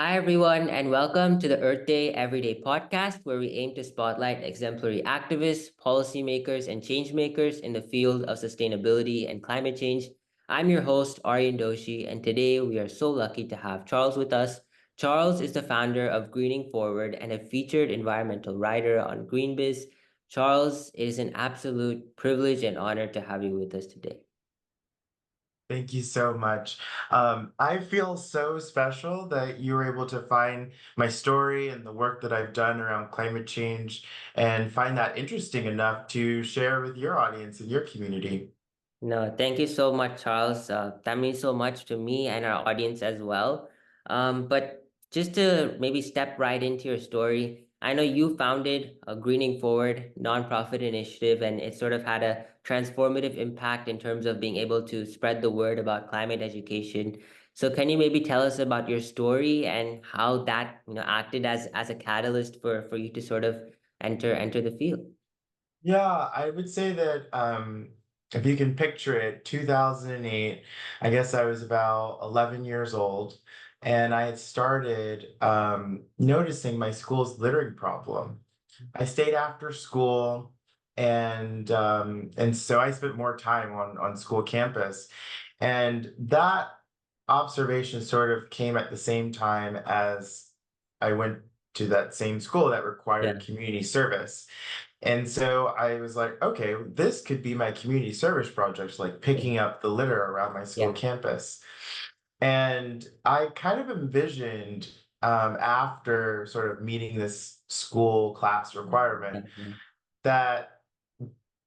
Hi, everyone, and welcome to the Earth Day Everyday podcast, where we aim to spotlight exemplary activists, policymakers, and changemakers in the field of sustainability and climate change. I'm your host, Aryan Doshi, and today we are so lucky to have Charles with us. Charles is the founder of Greening Forward and a featured environmental writer on GreenBiz. Charles, it is an absolute privilege and honor to have you with us today. Thank you so much. I feel so special that you were able to find my story and the work that I've done around climate change and find that interesting enough to share with your audience and your community. No, thank you so much, Charles. That means so much to me and our audience as well. But just to maybe step right into your story, I know you founded a Greening Forward nonprofit initiative, and it sort of had a transformative impact in terms of being able to spread the word about climate education. So, can you maybe tell us about your story and how that acted as a catalyst for you to sort of enter the field? Yeah, I would say that if you can picture it, 2008, I guess I was about 11 years old, and I had started noticing my school's littering problem. I stayed after school, and so I spent more time on school campus, and that observation sort of came at the same time as I went to that same school that required Yeah, community service. And so I was like, okay, this could be my community service project, like yeah, picking up the litter around my school yeah, campus. And I kind of envisioned after sort of meeting this school class yeah, requirement yeah, that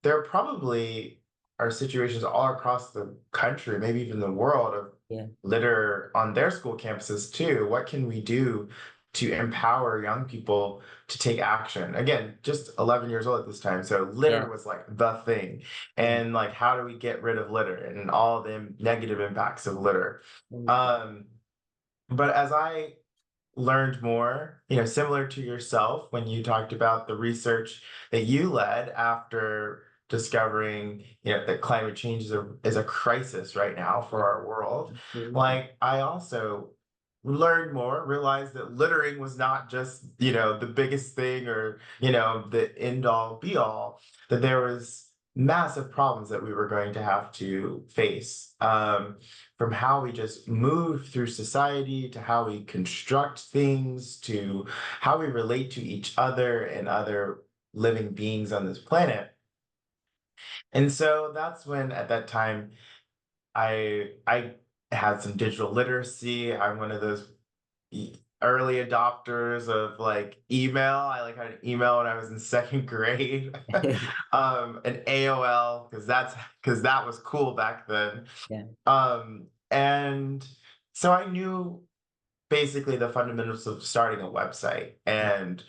there probably are situations all across the country, maybe even the world, of yeah, litter on their school campuses too. What can we do to empower young people to take action? Again, just 11 years old at this time. So yeah, litter was like the thing. yeah. And like, how do we get rid of litter and all the negative impacts of litter? Mm, Um, but as I learned more, similar to yourself when you talked about the research that you led after discovering, that climate change is a crisis right now for yeah, our world. absolutely. Like I also learned more, realized that littering was not just, the biggest thing or, the end all be all, that there was massive problems that we were going to have to face. From how we just move through society to how we construct things to how we relate to each other and other living beings on this planet. And so that's when at that time I had some digital literacy. I'm one of those early adopters of like email. I like had an email when I was in second grade. An AOL because that was cool back then. Yeah, And so I knew basically the fundamentals of starting a website, yeah, and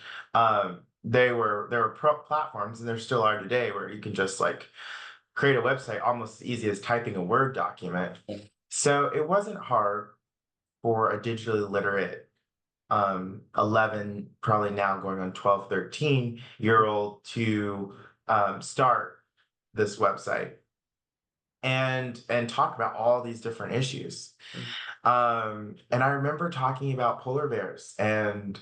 there were platforms, and there still are today, where you can just like create a website almost as easy as typing a Word document. yeah, So it wasn't hard for a digitally literate 11, probably now going on 12, 13-year old to start this website and talk about all these different issues. mm, And I remember talking about polar bears and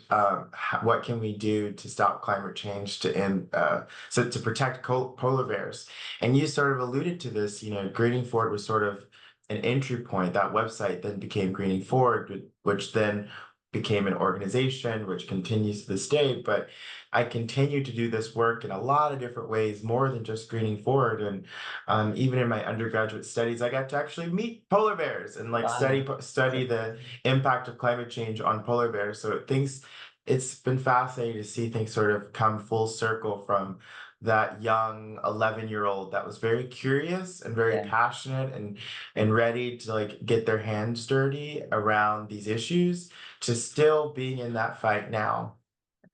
what can we do to stop climate change so to protect polar bears. And you sort of alluded to this. Greening Forward was sort of an entry point. That website then became Greening Forward, which then became an organization, which continues to this day. But I continue to do this work in a lot of different ways, more than just Greening Forward. And even in my undergraduate studies, I got to actually meet polar bears and like wow. study the impact of climate change on polar bears. So it's been fascinating to see things sort of come full circle from that young 11-year-old that was very curious and very Yeah, passionate and ready to like get their hands dirty around these issues to still being in that fight now.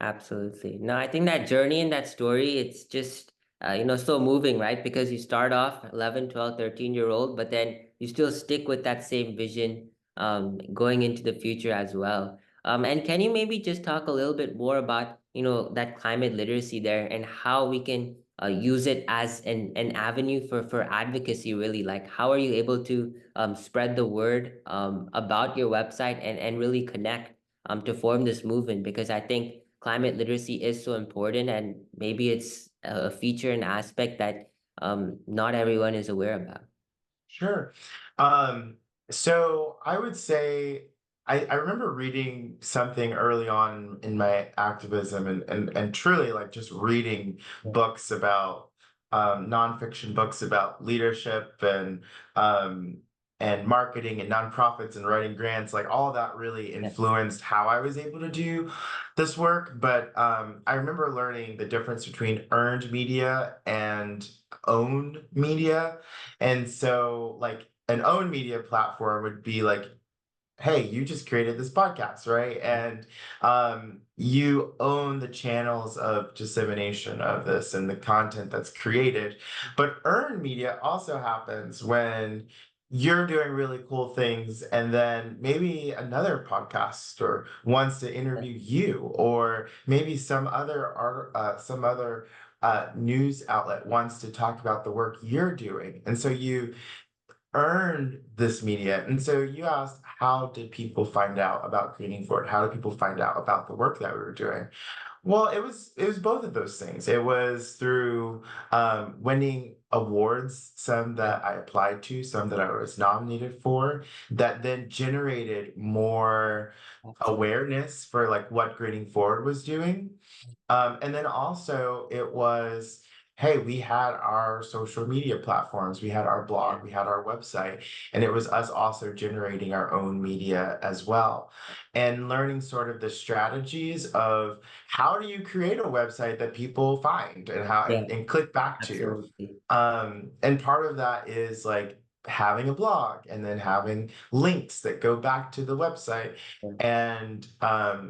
absolutely. No, I think that journey and that story, it's just, so moving, right? Because you start off 11, 12, 13-year old, but then you still stick with that same vision going into the future as well. And can you maybe just talk a little bit more about, that climate literacy there and how we can use it as an avenue for advocacy, really? Like, how are you able to spread the word about your website and really connect to form this movement, because I think climate literacy is so important, and maybe it's a feature and aspect that not everyone is aware about. Sure. Um, so I would say I remember reading something early on in my activism and truly like just reading books about nonfiction books about leadership um and marketing and nonprofits and writing grants, like all that really Yeah, influenced how I was able to do this work. But I remember learning the difference between earned media and owned media. And so, like, an own media platform would be like, hey, you just created this podcast, right? And you own the channels of dissemination of this and the content that's created. But earned media also happens when you're doing really cool things, and then maybe another podcaster wants to yeah, interview you, or maybe some other news outlet wants to talk about the work you're doing, and so you earned this media. And so you asked, how did people find out about Greening for It? How did people find out about the work that we were doing? Well, it was both of those things. It was through winning awards, some yeah, that I applied to, some that I was nominated for, that then generated more awareness for like what Grading Forward was doing. And then also it was, hey, we had our social media platforms, we had our yeah, blog, we had our website, and it was us also generating our own media as well. And learning sort of the strategies of how do you create a website that people find and how yeah, and click back to. absolutely. And part of that is like having a blog and then having links that go back to the website, Yeah,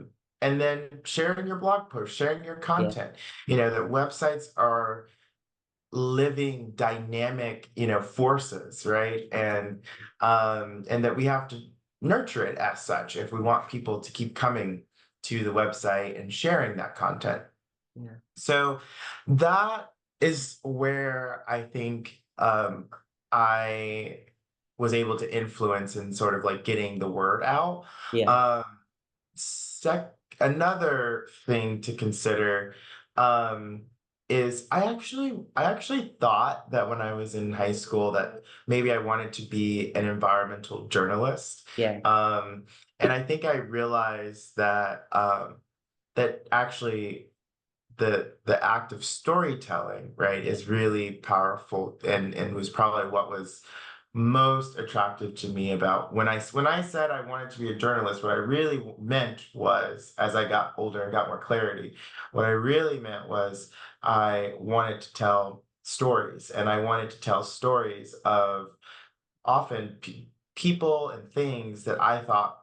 and then sharing your blog post, sharing your yeah, content. You know, that websites are living dynamic, forces, right? And that we have to nurture it as such if we want people to keep coming to the website and sharing that content. yeah, So that is where I think I was able to influence in sort of like getting the word out. yeah, Um, Another thing to consider um, is I actually thought that when I was in high school that maybe I wanted to be an environmental journalist. yeah, Um, and I think I realized that actually the act of storytelling, right, yeah, is really powerful, and was probably what was most attractive to me about when I said I wanted to be a journalist. What I really meant was, as I got older and got more clarity, what I really meant was I wanted to tell stories, and I wanted to tell stories of often people and things that I thought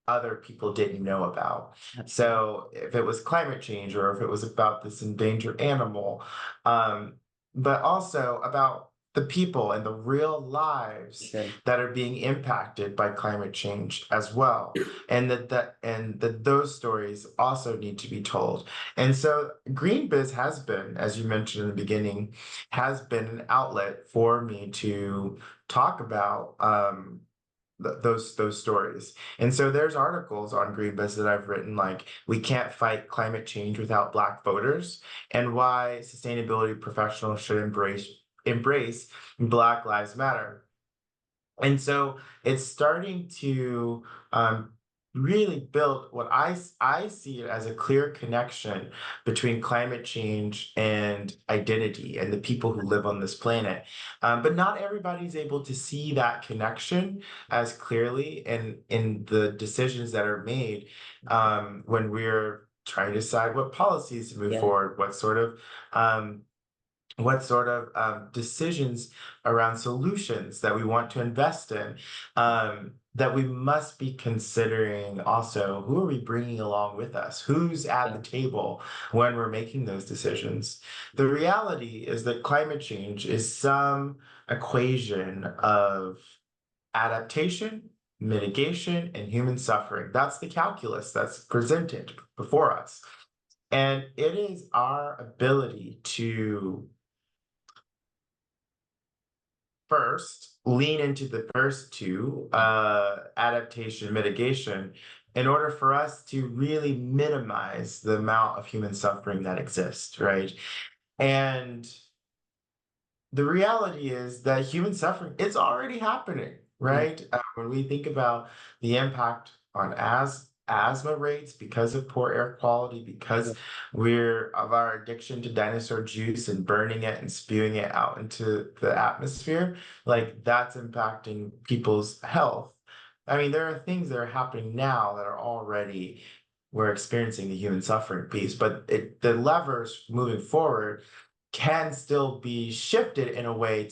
other people didn't know about. absolutely. So if it was climate change or if it was about this endangered animal, um, but also about the people and the real lives Sure. that are being impacted by climate change as well, and that those stories also need to be told. And so GreenBiz has been, as you mentioned in the beginning, has been an outlet for me to talk about those stories. And so there's articles on Greenpeace that I've written, like "We Can't Fight Climate Change Without Black Voters," and why sustainability professionals should embrace Black Lives Matter. And so it's starting to really build what I see it as a clear connection between climate change and identity and the people who live on this planet. But not everybody's able to see that connection as clearly in the decisions that are made when we're trying to decide what policies to move Yeah, forward, um, decisions around solutions that we want to invest in, that we must be considering also who are we bringing along with us, who's at yeah, the table when we're making those decisions. The reality is that climate change is some equation of adaptation, mitigation, and human suffering. That's the calculus that's presented before us, and it is our ability to first lean into the first two, adaptation, mitigation, in order for us to really minimize the amount of human suffering that exists, right? And the reality is that human suffering, it's already happening, Yeah, right? When we think about the impact on asthma rates because of poor air quality, yeah, because we're of our addiction to dinosaur juice and burning it and spewing it out into the atmosphere, like that's impacting people's health. I mean, there are things that are happening now that are already we're experiencing the human suffering piece, but the levers moving forward can still be shifted in a way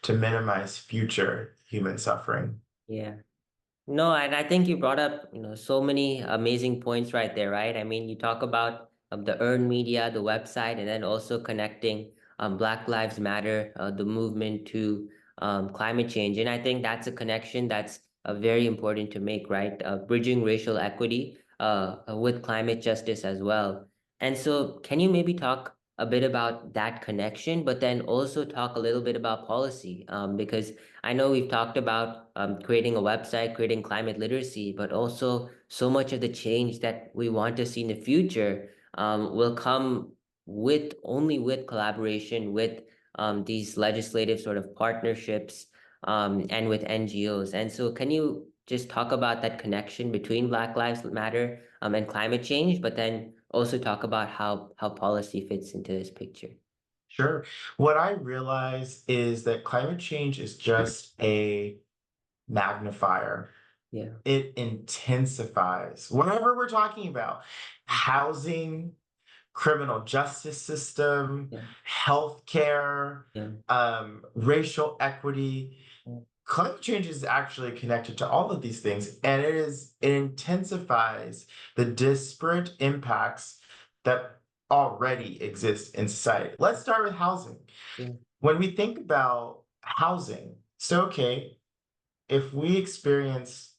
to minimize future human suffering. yeah. No, and I think you brought up, so many amazing points right there, right? I mean, you talk about the earned media, the website, and then also connecting Black Lives Matter, the movement to climate change. And I think that's a connection that's very important to make, right? Bridging racial equity with climate justice as well. And so, can you maybe talk a bit about that connection, but then also talk a little bit about policy? Because I know we've talked about creating a website, creating climate literacy, but also so much of the change that we want to see in the future will come with only with collaboration with these legislative sort of partnerships and with NGOs. And so, can you just talk about that connection between Black Lives Matter and climate change, but then also talk about how policy fits into this picture? Sure. What I realize is that climate change is just a magnifier. Yeah, It intensifies whatever we're talking about: housing, criminal justice system, yeah, healthcare, yeah, racial equity. yeah, Climate change is actually connected to all of these things, and it intensifies the disparate impacts that already exist in society. Let's start with housing. yeah. When we think about housing, so okay, if we experience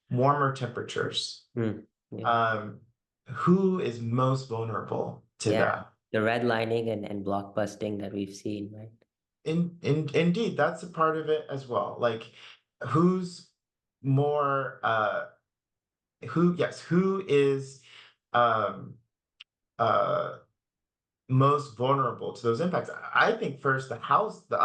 warmer temperatures, Mm, yeah. um, who is most vulnerable to Yeah, that? the redlining and blockbusting that we've seen, right? Indeed, that's a part of it as well. Like, who's more who is um uh most vulnerable to those impacts? I think first the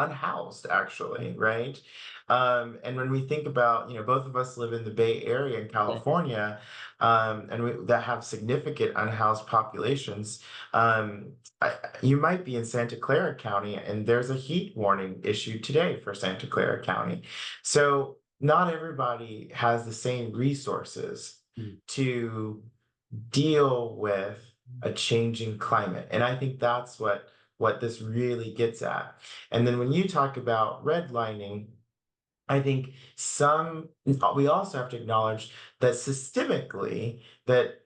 unhoused, actually, right? And when we think about, both of us live in the Bay Area in Yeah, California, and that have significant unhoused populations. You might be in Santa Clara County, and there's a heat warning issued today for Santa Clara County. So not everybody has the same resources mm, to deal with a changing climate. And I think that's what this really gets at. And then when you talk about redlining, I think we also have to acknowledge that systemically that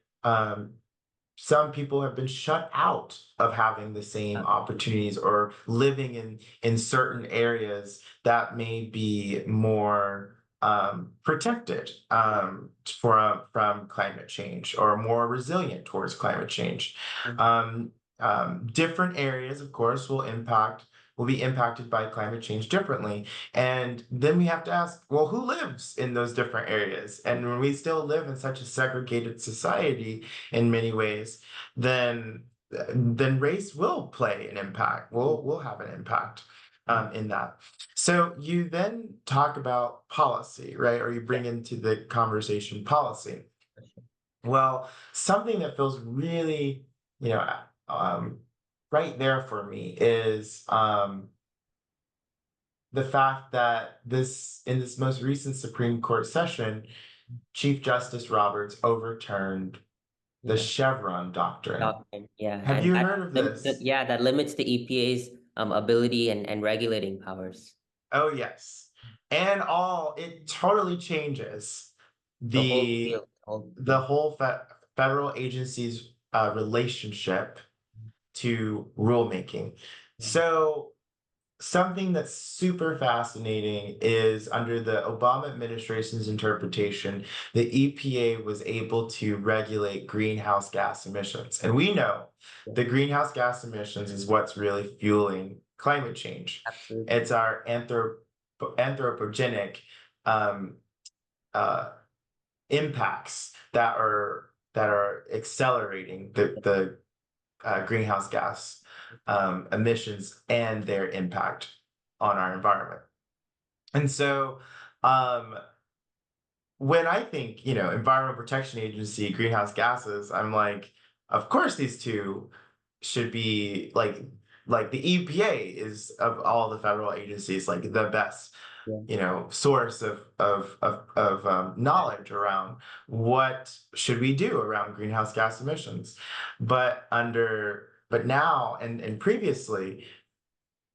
some people have been shut out of having the same opportunities or living in certain areas that may be more protected from climate change or more resilient towards climate change. mm, Um, Different areas, of course, will be impacted by climate change differently. And then we have to ask, well, who lives in those different areas? And when we still live in such a segregated society in many ways, then race will play an impact. Will have an impact mm, in that. So you then talk about policy, right? Or you yeah, bring into the conversation policy. for sure. Well, something that feels really, you know, um, right there for me is the fact that in this most recent Supreme Court session, Chief Justice Roberts overturned the Yeah, Chevron Doctrine. Doctrine. Yeah, Have and you that heard of limits this? that limits the EPA's ability and regulating powers. Oh, yes. And it totally changes The whole the field, whole the yeah, whole federal agency's relationship to rulemaking. yeah, So something that's super fascinating is under the Obama administration's interpretation, the EPA was able to regulate greenhouse gas emissions. And we know yeah, the greenhouse gas emissions is what's really fueling climate change. absolutely. It's our anthropogenic um, uh, impacts that are accelerating the greenhouse gas emissions and their impact on our environment. And so, um, when I think, Environmental Protection Agency, greenhouse gases, I'm like, of course these two should be like the EPA is of all the federal agencies like the best, Yeah. source of knowledge around what should we do around greenhouse gas emissions. But now and previously,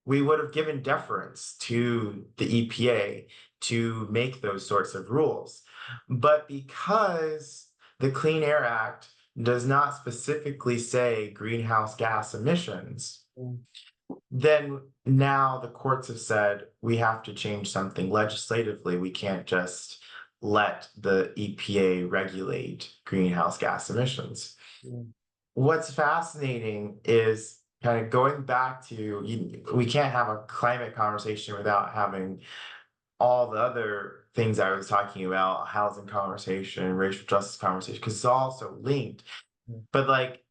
we would have given deference to the EPA to make those sorts of rules. But because the Clean Air Act does not specifically say greenhouse gas emissions, Mm. then now the courts have said we have to change something legislatively. We can't just let the EPA regulate greenhouse gas emissions. Mm. What's fascinating is kind of going back to we can't have a climate conversation without having all the other things I was talking about, housing conversation, racial justice conversation, because it's all so linked. Mm. But like,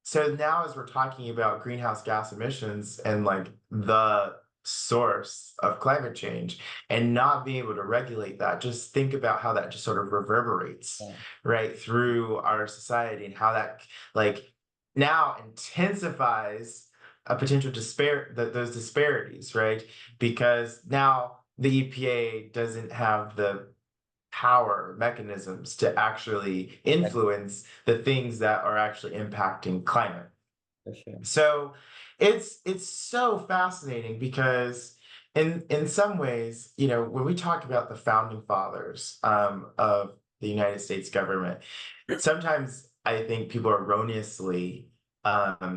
so now as we're talking about greenhouse gas emissions and like the source of climate change and not being able to regulate that, just think about how that just sort of reverberates Yeah. right through our society and how that like now intensifies a potential those disparities, right? Because now the EPA doesn't have the power mechanisms to actually Right. influence the things that are actually impacting climate. For sure. So it's so fascinating because in some ways, when we talk about the founding fathers of the United States government, sometimes I think people erroneously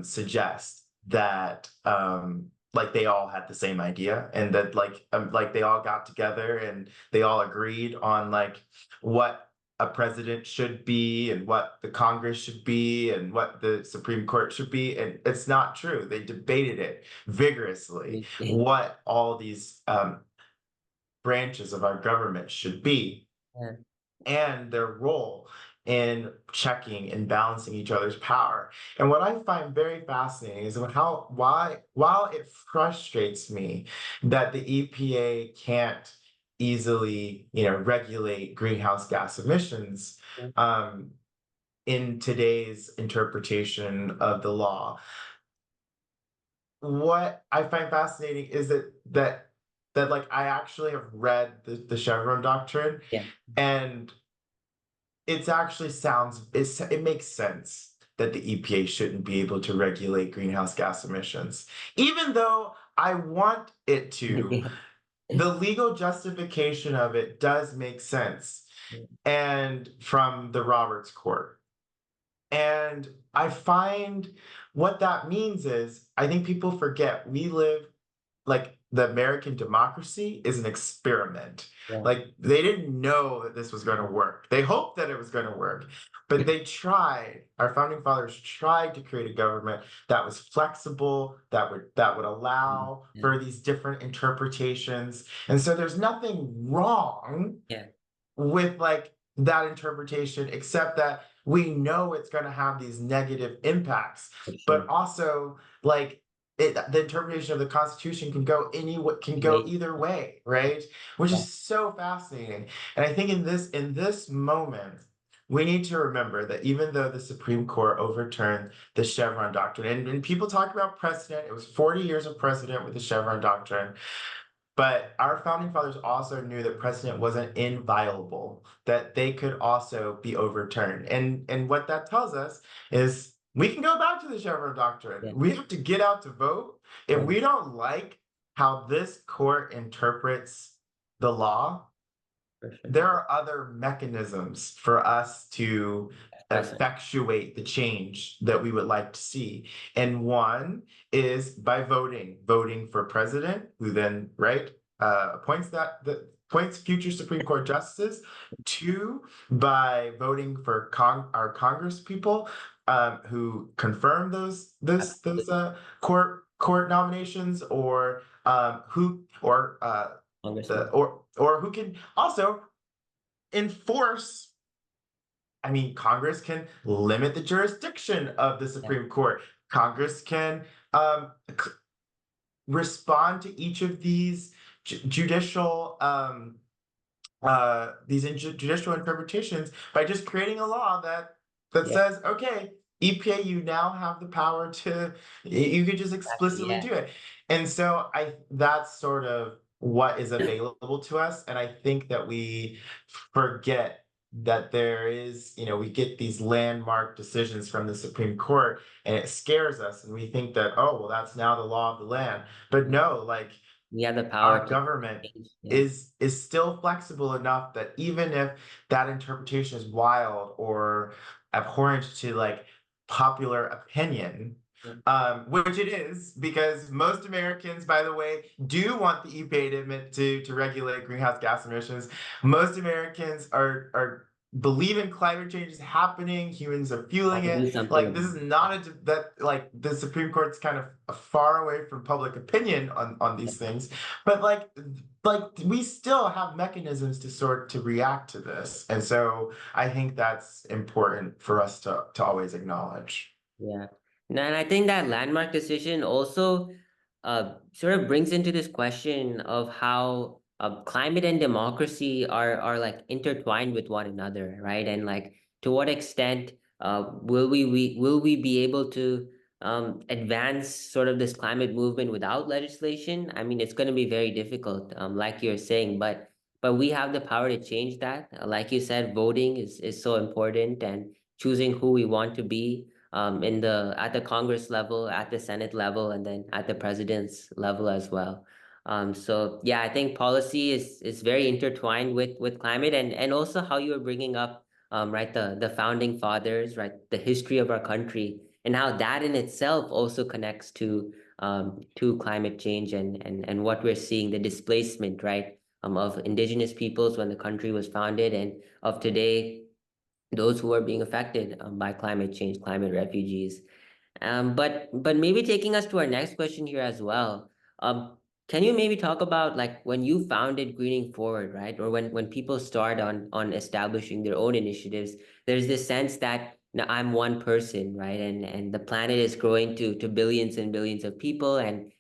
suggest that like they all had the same idea and that like they all got together and they all agreed on like what a president should be and what the Congress should be and what the Supreme Court should be. And it's not true. They debated it vigorously, what all these branches of our government should be Yeah. and their role in checking and balancing each other's power. And what I find very fascinating is while it frustrates me that the EPA can't easily, regulate greenhouse gas emissions, Mm. um, in today's interpretation of the law, what I find fascinating is that like I actually have read the Chevron Doctrine, Yeah. and it makes sense that the EPA shouldn't be able to regulate greenhouse gas emissions. Even though I want it to, the legal justification of it does make sense. And from the Roberts Court. And I find what that means is I think people forget we live like the American democracy is an experiment. Yeah. Like they didn't know that this was going to work. They hoped that it was going to work, but they tried. Our founding fathers tried to create a government that was flexible, that would allow Yeah. for these different interpretations. And so there's nothing wrong Yeah. with like that interpretation, except that we know it's going to have these negative impacts, For but sure. also like the interpretation of the Constitution can go Wait. either way, right? Which Yeah. is so fascinating. And I think in this moment, we need to remember that even though the Supreme Court overturned the Chevron Doctrine, and people talk about precedent, it was 40 years of precedent with the Chevron Doctrine. But our founding fathers also knew that precedent wasn't inviolable, that they could also be overturned. And what that tells us is we can go back to the Chevron Doctrine. Yeah. We have to get out to vote. If Yeah. we don't like how this court interprets the law, For sure. there are other mechanisms for us to Express it. effectuate the change that we would like to see. And one is by voting for president, who then, right, appoints future Supreme Court justices. Two, by voting for our Congress people, who confirm those Absolutely. court nominations, or who Congressman. or who can also enforce I mean, Congress can limit the jurisdiction of the Yeah. Supreme Court. Congress can um, respond to each of these judicial judicial interpretations by just creating a law that Yeah. says, okay, EPA, you now have the power to, you could just Exactly. explicitly Yeah. do it. And so that's sort of what is available to us. And I think that we forget that there is, we get these landmark decisions from the Supreme Court and it scares us. And we think that, oh, well, that's now the law of the land. But no, like, We have the power our to government change. Yeah. is still flexible enough that even if that interpretation is wild or abhorrent to like popular opinion, Yeah. which it is, because most Americans, by the way, do want the EPA to regulate greenhouse gas emissions. Most Americans are believe in climate change is happening, humans are fueling Want to it. do something Like, about this is it. not that, like, the Supreme Court's kind of far away from public opinion on Yeah. these things, but like we still have mechanisms to react to this. And so I think that's important for us to always acknowledge. Yeah. And I think that landmark decision also sort of brings into this question of how climate and democracy are like intertwined with one another, right? And like to what extent will we be able to advance sort of this climate movement without legislation? I mean, it's going to be very difficult, like you're saying, but we have the power to change that. Like you said, voting is so important, and choosing who we want to be in the at the Congress level, at the Senate level, and then at the president's level as well. So yeah, I think policy is very intertwined with climate, and also how you were bringing up right, the founding fathers, right, the history of our country, and how that in itself also connects to climate change, and what we're seeing, the displacement, right, of indigenous peoples when the country was founded, and of today, those who are being affected by climate change, climate refugees. But maybe taking us to our next question here as well. Can you maybe talk about like when you founded Greening Forward, right? Or when people start on establishing their own initiatives, there's this sense that now I'm one person, right? And the planet is growing to billions and billions of people, and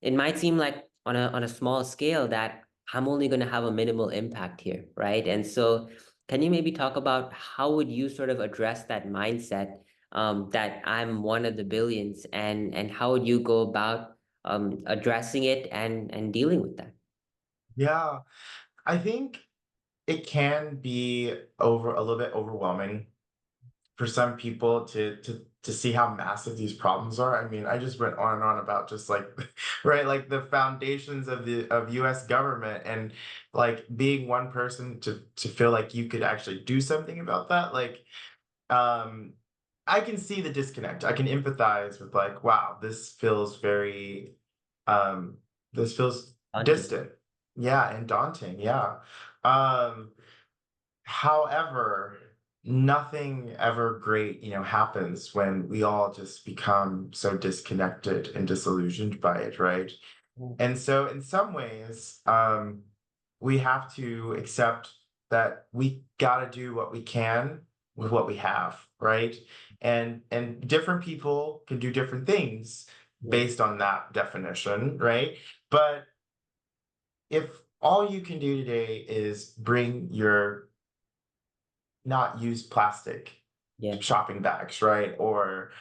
it might seem like on a small scale that I'm only going to have a minimal impact here, right? And so, can you maybe talk about how would you sort of address that mindset, that I'm one of the billions, and how would you go about addressing it and dealing with that? Yeah, I think it can be over a little bit overwhelming for some people to see how massive these problems are. I mean, I just went on and on about just like right, like the foundations of the of US government, and like being one person to feel like you could actually do something about that. Like, um I can see the disconnect. I can empathize with like, wow, um this feels Hunting. distant. Yeah, and daunting. Yeah. Um However, nothing ever great, happens when we all just become so disconnected and disillusioned by it, right? Yeah. And so in some ways, we have to accept that we got to do what we can with what we have, right? And different people can do different things Yeah. based on that definition, right? But if all you can do today is bring your not use plastic Yeah. shopping bags, right? Or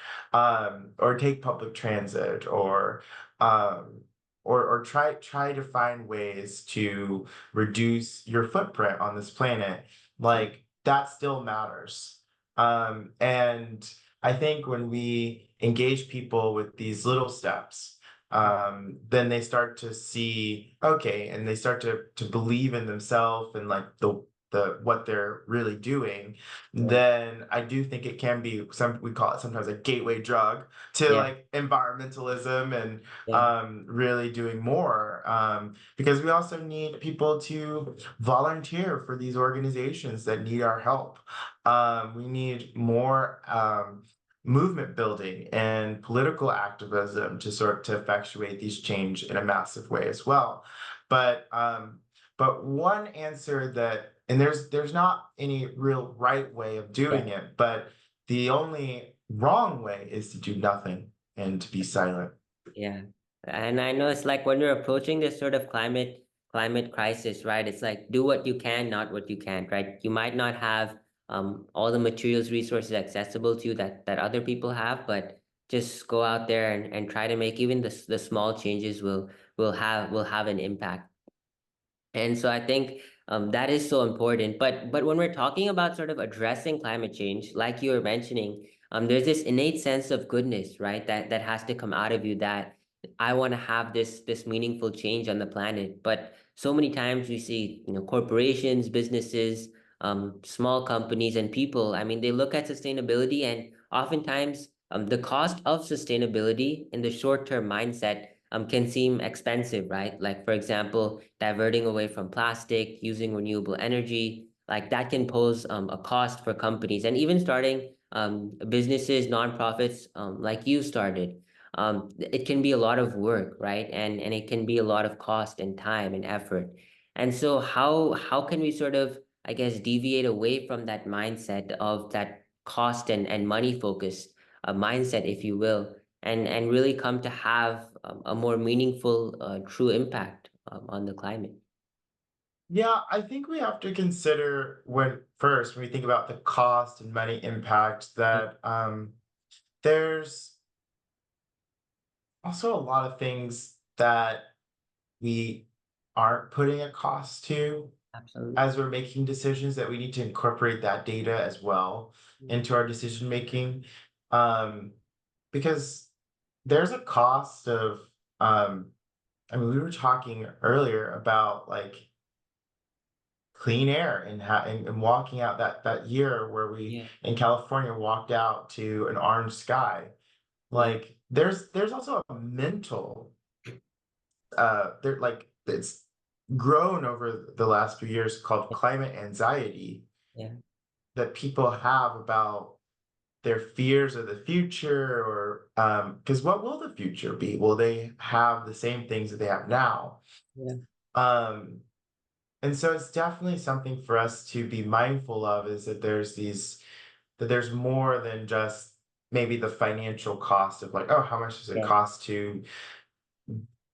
take public transit, um or try to find ways to reduce your footprint on this planet. True. Like, that still matters. And I think when we engage people with these little steps, then they start to see, okay, and they start to believe in themselves and like the what they're really doing. Yeah. Then I do think it can be we call it sometimes a gateway drug to Yeah. like environmentalism and Yeah. really doing more. Because we also need people to volunteer for these organizations that need our help. We need more movement building and political activism to effectuate these change in a massive way as well. But one answer that and there's not any real right way of Yeah. doing it, but the only wrong way is to do nothing and to be silent. Yeah. And I know it's like when you're approaching this sort of climate crisis, right? It's like do what you can, not what you can't, right? You might not have all the materials, resources accessible to you that other people have, but just go out there and try to make even the small changes will have an impact. And so I think that is so important. But when we're talking about sort of addressing climate change, like you were mentioning, there's this innate sense of goodness, right? That has to come out of you that I want to have this meaningful change on the planet. But so many times we see, corporations, businesses, small companies, and people. I mean, they look at sustainability, and oftentimes the cost of sustainability in the short-term mindset can seem expensive, right? Like, for example, diverting away from plastic, using renewable energy, like that can pose a cost for companies and even starting businesses, nonprofits like you started. It can be a lot of work, right? And it can be a lot of cost and time and effort. And so how can we sort of, I guess, deviate away from that mindset of that cost and money focused mindset, if you will, and really come to have a more meaningful, true impact on the climate. Yeah, I think we have to consider when we think about the cost and money impact Yeah, that there's also a lot of things that we aren't putting a cost to absolutely. as we're making decisions, that we need to incorporate that data as well Mm. into our decision making. Um, because there's a cost of, um, I mean, we were talking earlier about like clean air and walking out that year where we Yeah, in California walked out to an orange sky. yeah, Like there's also a mental there like it's grown over the last few years called climate anxiety yeah, that people have about their fears of the future, or because what will the future be? Will they have the same things that they have now? yeah, um and so it's definitely something for us to be mindful of, is that there's more than just maybe the financial cost of like, oh, how much does it yeah, cost to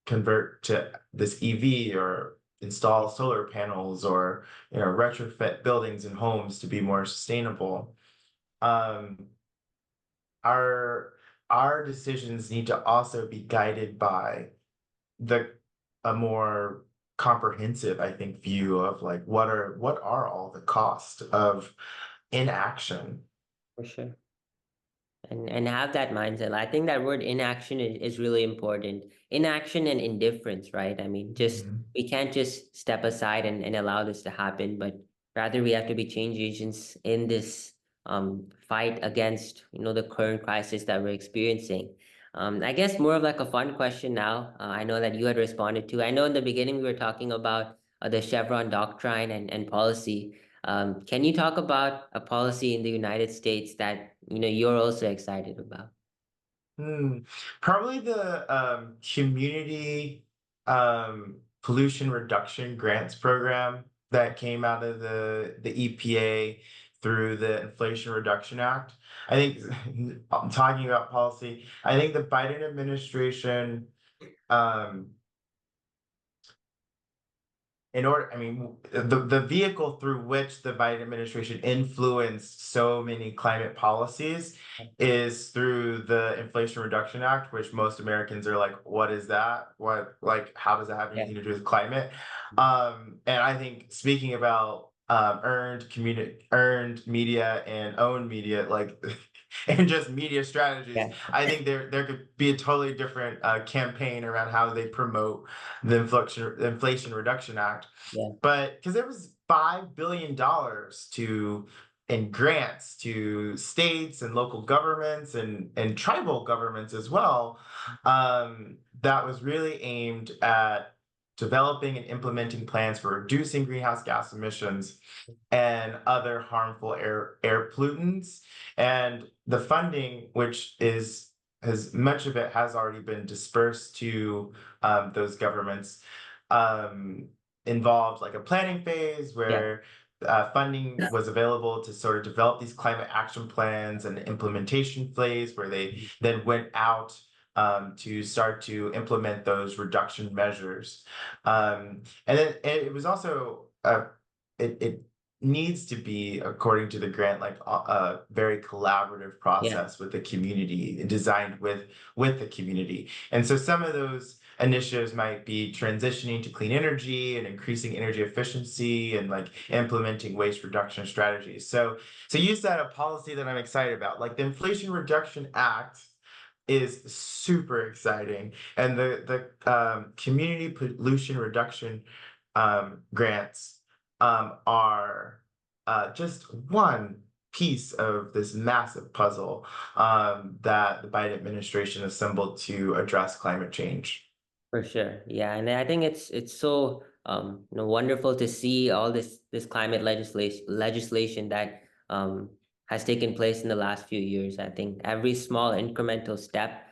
convert to this EV or install solar panels, or retrofit buildings and homes to be more sustainable. Um, our our decisions need to also be guided by the a more comprehensive, I think, view of like what are all the costs of inaction. for sure. And have that mindset. I think that word inaction is really important. Inaction and indifference, right? I mean, just Mhm. we can't just step aside and allow this to happen, but rather we have to be change agents in this fight against, the current crisis that we're experiencing. I guess more of like a fun question now. I know that you had responded to. I know in the beginning we were talking about the Chevron Doctrine and policy. Can you talk about a policy in the United States that you're also excited about? Hmm. Probably the community pollution reduction grants program that came out of the EPA through the Inflation Reduction Act. I think I'm talking about policy. I think the Biden administration um, in order, I mean, the vehicle through which the Biden administration influenced so many climate policies is through the Inflation Reduction Act, which most Americans are like, what is that? Like, how does that have Yeah, anything to do with climate? And I think speaking about earned media and owned media, like, and just media strategies, yeah, I think there could be a totally different campaign around how they promote the Inflation Reduction Act. yeah, But because there was $5 billion to in grants to states and local governments and tribal governments as well, that was really aimed at developing and implementing plans for reducing greenhouse gas emissions and other harmful air pollutants. And the funding, which is as much of it has already been dispersed to those governments, um, involved like a planning phase yeah, where funding was available to sort of develop these climate action plans and implementation phase where they then went out to start to implement those reduction measures. And it was also it needs to be, according to the grant, like a very collaborative Yeah, process with the community, designed with the community. And so some of those initiatives might be transitioning to clean energy and increasing energy efficiency and like implementing waste reduction strategies. So use that a policy that I'm excited about, like the Inflation Reduction Act is super exciting, and the community pollution reduction grants are just one piece of this massive puzzle that the Biden administration assembled to address climate change. for sure. Yeah, and I think it's so wonderful to see all this climate legislation that has taken place in the last few years. I think every small incremental step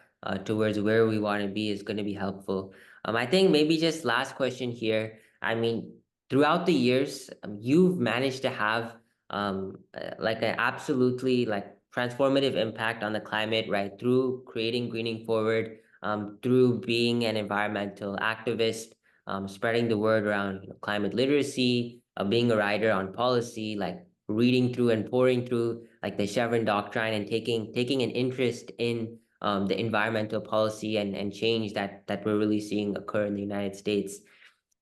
towards where we want to be is going to be helpful. I think maybe just last question here. I mean, throughout the years, you've managed to have like an absolutely like transformative impact on the climate, right? Through creating Greening Forward, through being an environmental activist, spreading the word around climate literacy, being a writer on policy, like reading through and pouring through like the Chevron Doctrine and taking an interest in the environmental policy and change that we're really seeing occur in the United States.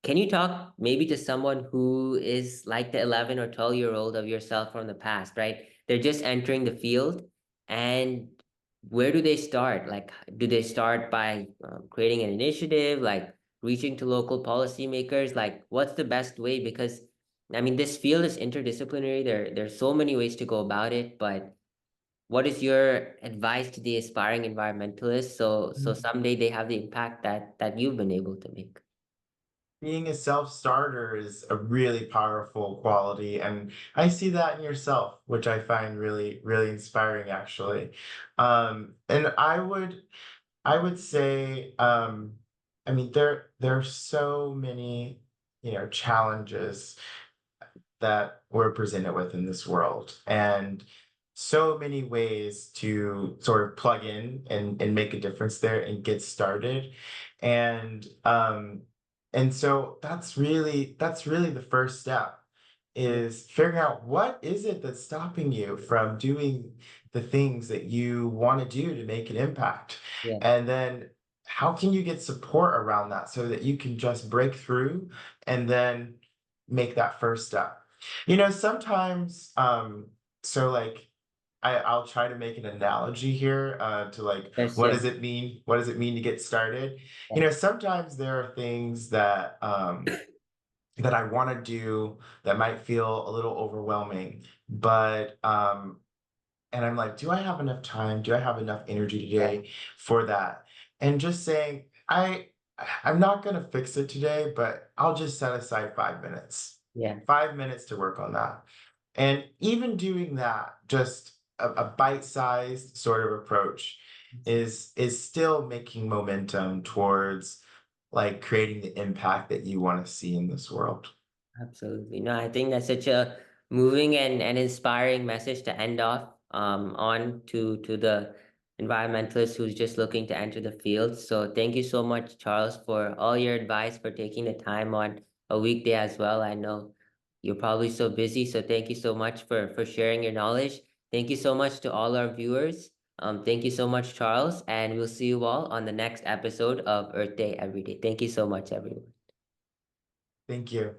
Can you talk maybe to someone who is like the 11 or 12-year-old of yourself from the past, right? They're just entering the field, and where do they start? Like, do they start by creating an initiative, like reaching to local policymakers? Like, what's the best way? Because I mean, this field is interdisciplinary. There's so many ways to go about it, but what is your advice to the aspiring environmentalists so someday they have the impact that you've been able to make? Being a self-starter is a really powerful quality, and I see that in yourself, which I find really, really inspiring, actually. And I would say, I mean, there are so many, challenges that we're presented with in this world, and so many ways to sort of plug in and make a difference there and get started. And so that's really the first step, Yeah, is figuring out what is it that's stopping you from doing the things that you want to do to make an impact. yeah, And then how can you get support around that so that you can just break through and then make that first step. Sometimes, so like I'll try to make an analogy here to like yes, what yes, does it mean? What does it mean to get started? yeah, Sometimes there are things that I want to do that might feel a little overwhelming, but and I'm like, do I have enough time? Do I have enough energy yeah, today for that? And just saying, I'm not gonna fix it today, but I'll just set aside 5 minutes. yeah. 5 minutes to work on that. And even doing that, just a bite-sized sort of approach is still making momentum towards like creating the impact that you want to see in this world. Absolutely. No, I think that's such a moving and inspiring message to end off on to the environmentalist who's just looking to enter the field. So thank you so much, Charles, for all your advice, for taking the time on a weekday as well. I know you're probably so busy, so thank you so much for sharing your knowledge. Thank you so much to all our viewers. Thank you so much, Charles, and we'll see you all on the next episode of Earth Day Every Day. Thank you so much, everyone. Thank you.